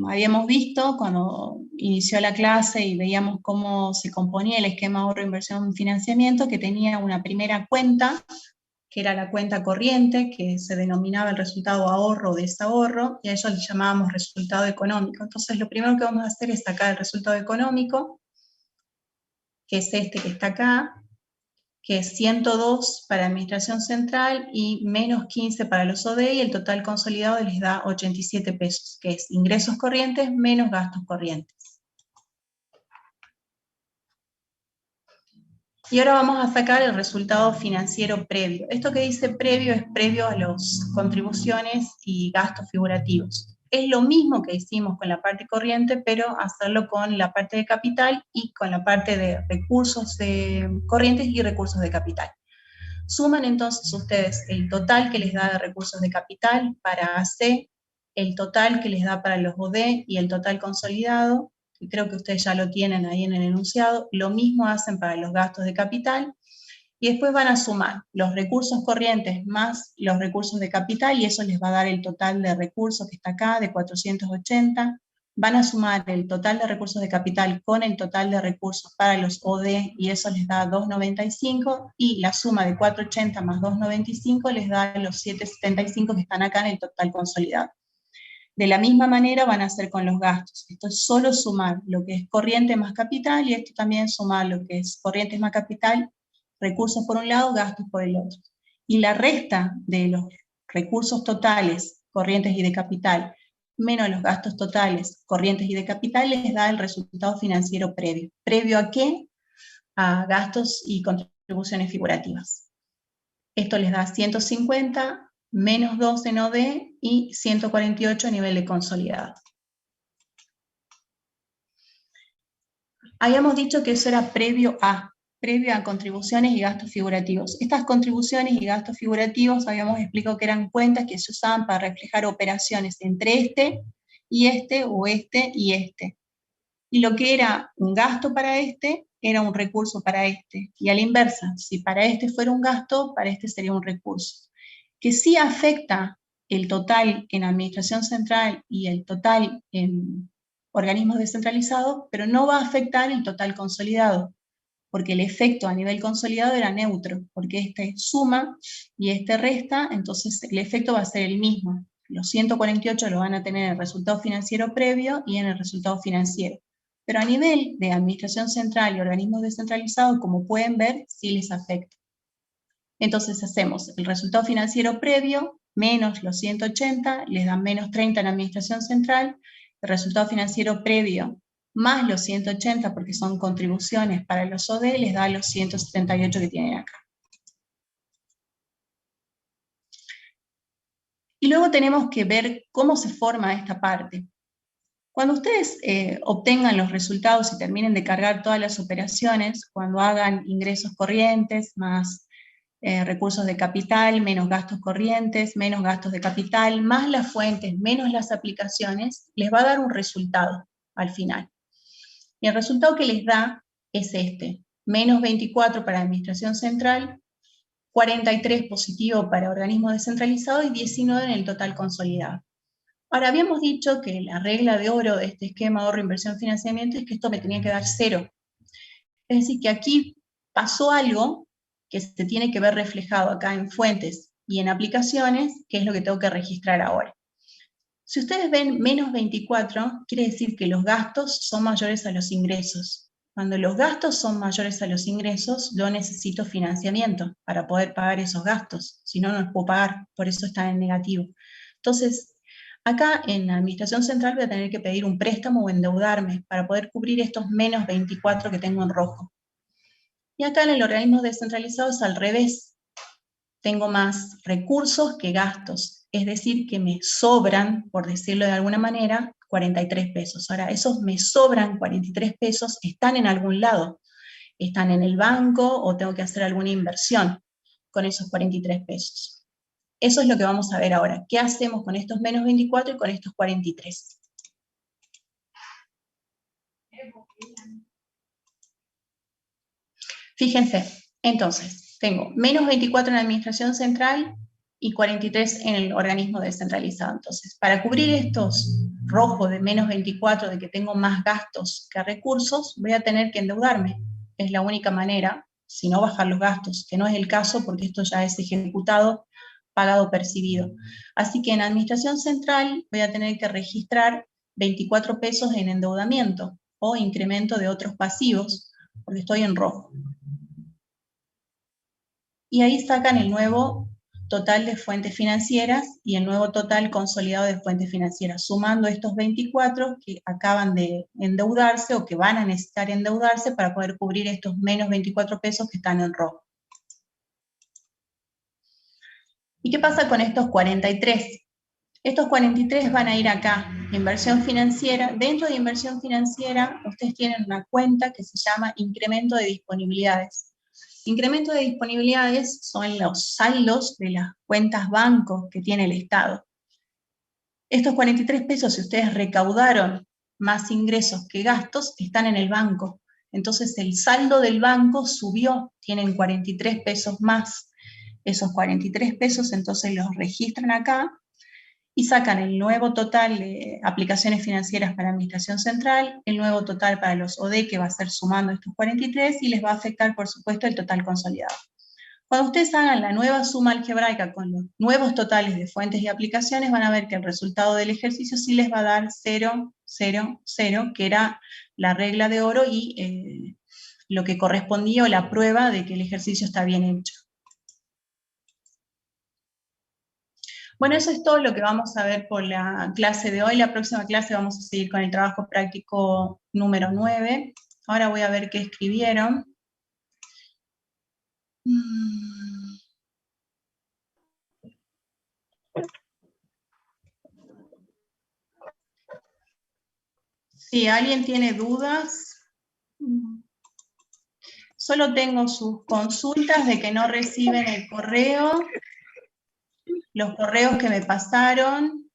Habíamos visto cuando inició la clase y veíamos cómo se componía el esquema ahorro, inversión, financiamiento, que tenía una primera cuenta, que era la cuenta corriente, que se denominaba el resultado ahorro o desahorro, y a eso le llamábamos resultado económico. Entonces lo primero que vamos a hacer es sacar el resultado económico, que es este que está acá, que es 102 para administración central y menos 15 para los OD, y el total consolidado les da 87 pesos, que es ingresos corrientes menos gastos corrientes. Y ahora vamos a sacar el resultado financiero previo. Esto que dice previo es previo a las contribuciones y gastos figurativos. Es lo mismo que hicimos con la parte corriente, pero hacerlo con la parte de capital y con la parte de recursos corrientes y recursos de capital. Suman entonces ustedes el total que les da de recursos de capital para AC, el total que les da para los OD y el total consolidado, que creo que ustedes ya lo tienen ahí en el enunciado. Lo mismo hacen para los gastos de capital, y después van a sumar los recursos corrientes más los recursos de capital, y eso les va a dar el total de recursos que está acá, de 480. Van a sumar el total de recursos de capital con el total de recursos para los OD, y eso les da 295, y la suma de 480 más 295 les da los 775 que están acá en el total consolidado. De la misma manera van a hacer con los gastos. Esto es solo sumar lo que es corriente más capital, y esto también sumar lo que es corriente más capital, recursos por un lado, gastos por el otro. Y la resta de los recursos totales, corrientes y de capital, menos los gastos totales, corrientes y de capital, les da el resultado financiero previo. ¿Previo a qué? A gastos y contribuciones figurativas. Esto les da 150, menos 2 en OD y 148 a nivel de consolidado. Habíamos dicho que eso era previo a contribuciones y gastos figurativos. Estas contribuciones y gastos figurativos habíamos explicado que eran cuentas que se usaban para reflejar operaciones entre este y este, o este y este. Y lo que era un gasto para este, era un recurso para este. Y a la inversa, si para este fuera un gasto, para este sería un recurso. Que sí afecta el total en administración central y el total en organismos descentralizados, pero no va a afectar el total consolidado, porque el efecto a nivel consolidado era neutro, porque este suma y este resta, entonces el efecto va a ser el mismo. Los 148 lo van a tener en el resultado financiero previo y en el resultado financiero. Pero a nivel de administración central y organismos descentralizados, como pueden ver, sí les afecta. Entonces hacemos el resultado financiero previo menos los 180, les da menos 30 en la administración central, el resultado financiero previo más los 180, porque son contribuciones para los OD, les da los 178 que tienen acá. Y luego tenemos que ver cómo se forma esta parte. Cuando ustedes obtengan los resultados y terminen de cargar todas las operaciones, cuando hagan ingresos corrientes, más recursos de capital, menos gastos corrientes, menos gastos de capital, más las fuentes, menos las aplicaciones, les va a dar un resultado al final. Y el resultado que les da es este, menos 24 para la administración central, 43 positivo para organismos descentralizados y 19 en el total consolidado. Ahora, habíamos dicho que la regla de oro de este esquema de ahorro, inversión, financiamiento es que esto me tenía que dar 0. Es decir, que aquí pasó algo que se tiene que ver reflejado acá en fuentes y en aplicaciones, que es lo que tengo que registrar ahora. Si ustedes ven menos 24, quiere decir que los gastos son mayores a los ingresos. Cuando los gastos son mayores a los ingresos, yo necesito financiamiento para poder pagar esos gastos. Si no, no los puedo pagar, por eso está en negativo. Entonces, acá en la administración central voy a tener que pedir un préstamo o endeudarme para poder cubrir estos menos 24 que tengo en rojo. Y acá en el organismo descentralizado es al revés. Tengo más recursos que gastos, es decir, que me sobran, por decirlo de alguna manera, 43 pesos. Ahora, esos me sobran 43 pesos están en algún lado, están en el banco o tengo que hacer alguna inversión con esos 43 pesos. Eso es lo que vamos a ver ahora. ¿Qué hacemos con estos menos 24 y con estos 43? Fíjense, entonces, tengo menos 24 en la administración central y 43 en el organismo descentralizado. Entonces, para cubrir estos rojos de menos 24, de que tengo más gastos que recursos, voy a tener que endeudarme. Es la única manera, si no bajar los gastos, que no es el caso porque esto ya es ejecutado, pagado, percibido. Así que en administración central voy a tener que registrar 24 pesos en endeudamiento o incremento de otros pasivos, porque estoy en rojo. Y ahí sacan el nuevo total de fuentes financieras y el nuevo total consolidado de fuentes financieras, sumando estos 24 que acaban de endeudarse o que van a necesitar endeudarse para poder cubrir estos menos 24 pesos que están en rojo. ¿Y qué pasa con estos 43? Estos 43 van a ir acá, inversión financiera. Dentro de inversión financiera, ustedes tienen una cuenta que se llama incremento de disponibilidades. Incremento de disponibilidades son los saldos de las cuentas bancos que tiene el Estado. Estos 43 pesos, si ustedes recaudaron más ingresos que gastos, están en el banco. Entonces el saldo del banco subió, tienen 43 pesos más. Esos 43 pesos entonces los registran acá y sacan el nuevo total de aplicaciones financieras para la administración central, el nuevo total para los OD, que va a ser sumando estos 43, y les va a afectar, por supuesto, el total consolidado. Cuando ustedes hagan la nueva suma algebraica con los nuevos totales de fuentes y aplicaciones, van a ver que el resultado del ejercicio sí les va a dar 0, 0, 0, que era la regla de oro y lo que correspondía o la prueba de que el ejercicio está bien hecho. Bueno, eso es todo lo que vamos a ver por la clase de hoy. La próxima clase vamos a seguir con el trabajo práctico número 9. Ahora voy a ver qué escribieron. Si alguien tiene dudas, solo tengo sus consultas de que no reciben el correo, los correos que me pasaron.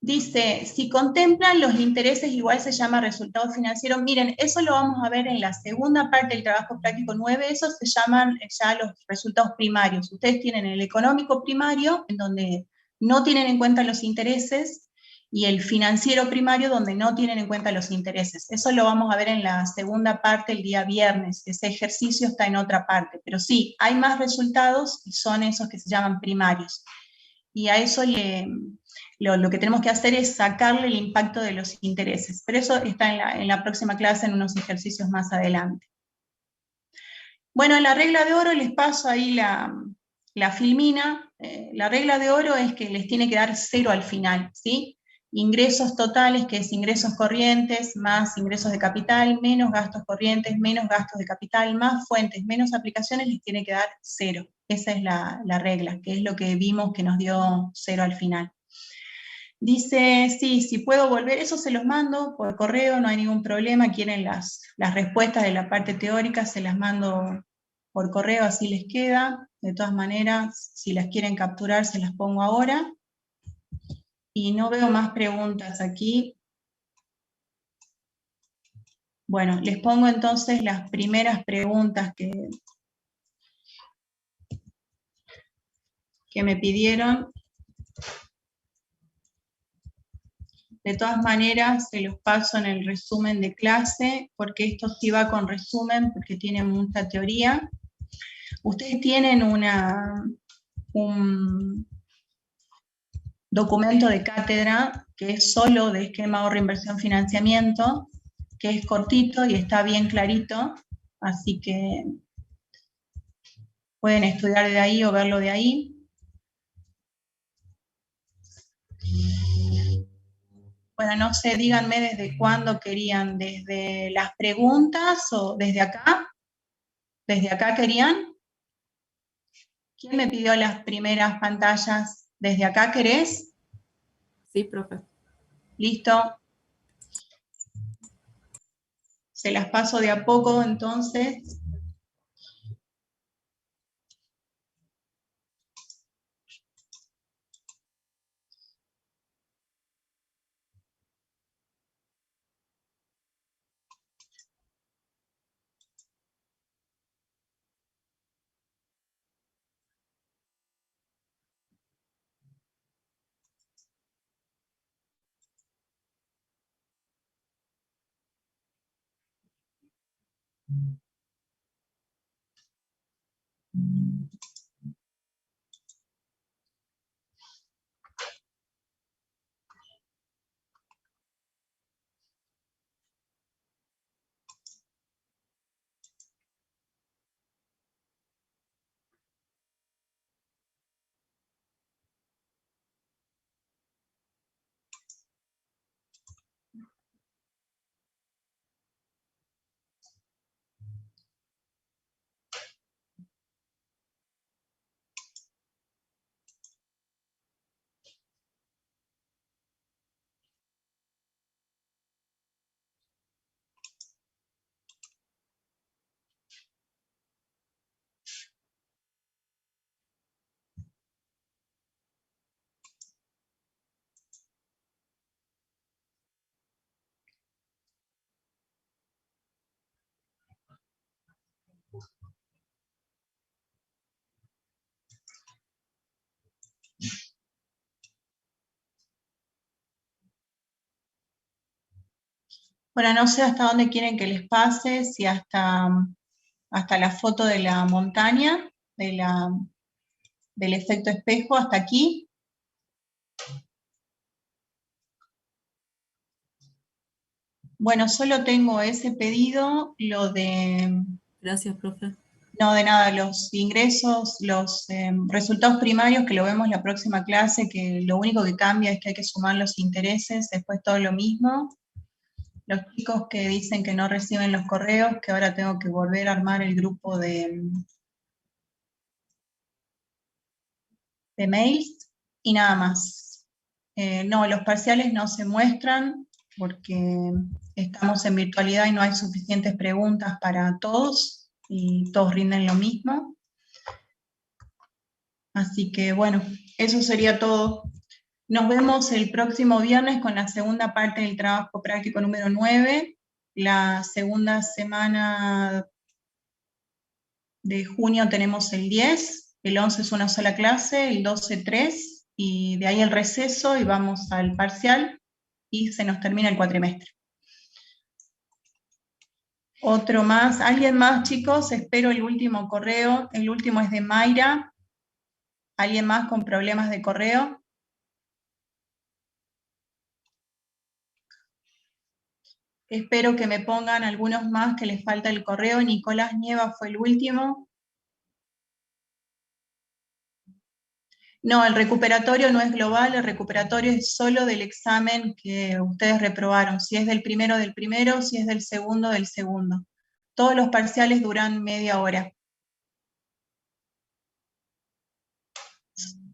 Dice, si contemplan los intereses, igual se llama resultado financiero. Miren, eso lo vamos a ver en la segunda parte del trabajo práctico 9, esos se llaman ya los resultados primarios. Ustedes tienen el económico primario, en donde no tienen en cuenta los intereses, y el financiero primario, donde no tienen en cuenta los intereses. Eso lo vamos a ver en la segunda parte el día viernes. Ese ejercicio está en otra parte, pero sí, hay más resultados y son esos que se llaman primarios. Y a eso le lo que tenemos que hacer es sacarle el impacto de los intereses, pero eso está en la próxima clase, en unos ejercicios más adelante. Bueno, la regla de oro, les paso ahí la filmina. La regla de oro es que les tiene que dar 0 al final, ¿sí? Ingresos totales, que es ingresos corrientes, más ingresos de capital, menos gastos corrientes, menos gastos de capital, más fuentes, menos aplicaciones, les tiene que dar 0. Esa es la regla, que es lo que vimos que nos dio 0 al final. Dice, sí, si puedo volver, eso se los mando por correo, no hay ningún problema, quieren las respuestas de la parte teórica, se las mando por correo, así les queda. De todas maneras, si las quieren capturar, se las pongo ahora. Y no veo más preguntas aquí. Bueno, les pongo entonces las primeras preguntas que me pidieron. De todas maneras, se los paso en el resumen de clase, porque esto sí va con resumen, porque tiene mucha teoría. Ustedes tienen un documento de cátedra que es solo de esquema ahorro, inversión, financiamiento, que es cortito y está bien clarito, así que pueden estudiar de ahí o verlo de ahí. Bueno, no sé, díganme desde cuándo querían, desde las preguntas o desde acá. ¿Desde acá querían? ¿Quién me pidió las primeras pantallas? ¿Desde acá querés? Sí, profe. Listo. Se las paso de a poco, entonces. Bueno, no sé hasta dónde quieren que les pase, si hasta la foto de la montaña, del efecto espejo, hasta aquí. Bueno, solo tengo ese pedido, lo de... Gracias, profe. No, de nada, los ingresos, los resultados primarios, que lo vemos en la próxima clase, que lo único que cambia es que hay que sumar los intereses, después todo lo mismo. Los chicos que dicen que no reciben los correos, que ahora tengo que volver a armar el grupo de mails, y nada más. No, los parciales no se muestran, porque estamos en virtualidad y no hay suficientes preguntas para todos, y todos rinden lo mismo. Así que bueno, eso sería todo. Nos vemos el próximo viernes con la segunda parte del trabajo práctico número 9. La segunda semana de junio tenemos el 10, el 11 es una sola clase, el 12 3, y de ahí el receso y vamos al parcial y se nos termina el cuatrimestre. Otro más, ¿alguien más, chicos? Espero el último correo, el último es de Mayra. ¿Alguien más con problemas de correo? Espero que me pongan algunos más que les falta el correo. Nicolás Nieva fue el último. No, el recuperatorio no es global, el recuperatorio es solo del examen que ustedes reprobaron. Si es del primero, si es del segundo. Todos los parciales duran media hora.